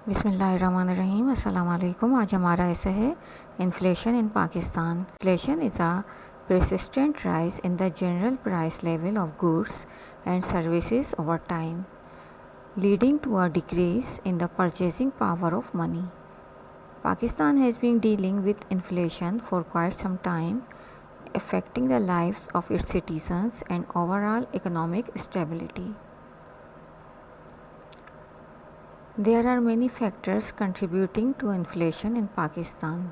बिस्मिल्लाहिर्रहमानिर्रहीम। अस्सलाम वालेकुम। आज हमारा ऐसा है inflation in Pakistan. Inflation is a persistent rise in the general price level of goods and services over time, leading to a decrease in the purchasing power of money. Pakistan has been dealing with inflation for quite some time, affecting the lives of its citizens and overall economic stability. There are many factors contributing to inflation in Pakistan.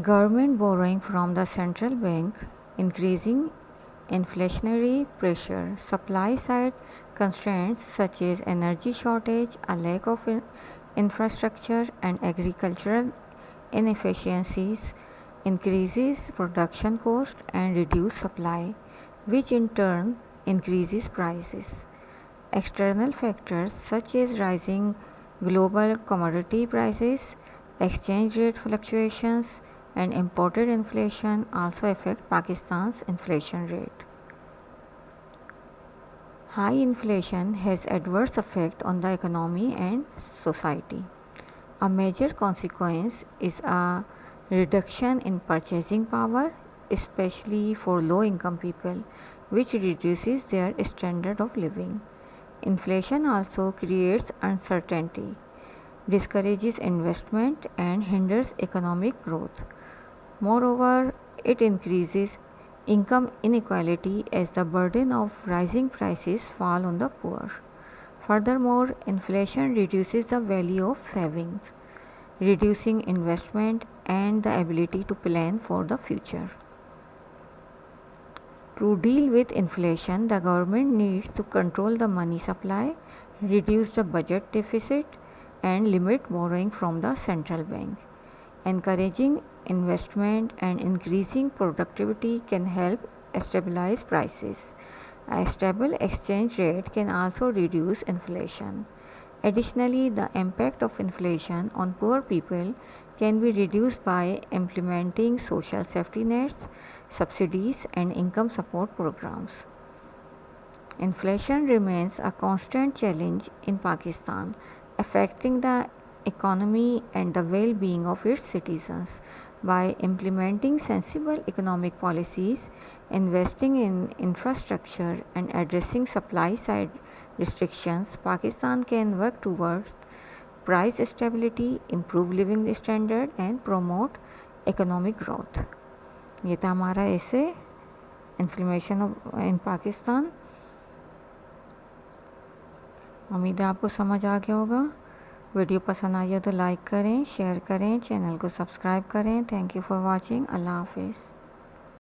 Government borrowing from the central bank, increasing inflationary pressure, supply side constraints such as energy shortage, a lack of infrastructure and agricultural inefficiencies increases production cost and reduce supply, which in turn increases prices. External factors such as rising global commodity prices, exchange rate fluctuations, and imported inflation also affect Pakistan's inflation rate. High inflation has adverse effect on the economy and society. A major consequence is a reduction in purchasing power, especially for low-income people, which reduces their standard of living. Inflation also creates uncertainty, discourages investment, and hinders economic growth. Moreover, it increases income inequality as the burden of rising prices fall on the poor. Furthermore, inflation reduces the value of savings, reducing investment and the ability to plan for the future. To deal with inflation, the government needs to control the money supply, reduce the budget deficit, and limit borrowing from the central bank. Encouraging investment and increasing productivity can help stabilize prices. A stable exchange rate can also reduce inflation. Additionally, the impact of inflation on poor people can be reduced by implementing social safety nets, subsidies, and income support programs. Inflation remains a constant challenge in Pakistan, affecting the economy and the well-being of its citizens. By implementing sensible economic policies, investing in infrastructure, and addressing supply-side restrictions, Pakistan can work towards price stability, improve living standard, and promote economic growth. ये था हमारा ऐसे inflammation in Pakistan. उम्मीद है आपको समझ आ गया होगा। वीडियो पसंद आई हो तो लाइक करें, शेयर करें, चैनल को सब्सक्राइब करें। Thank you for watching. अल्लाह हाफिज़।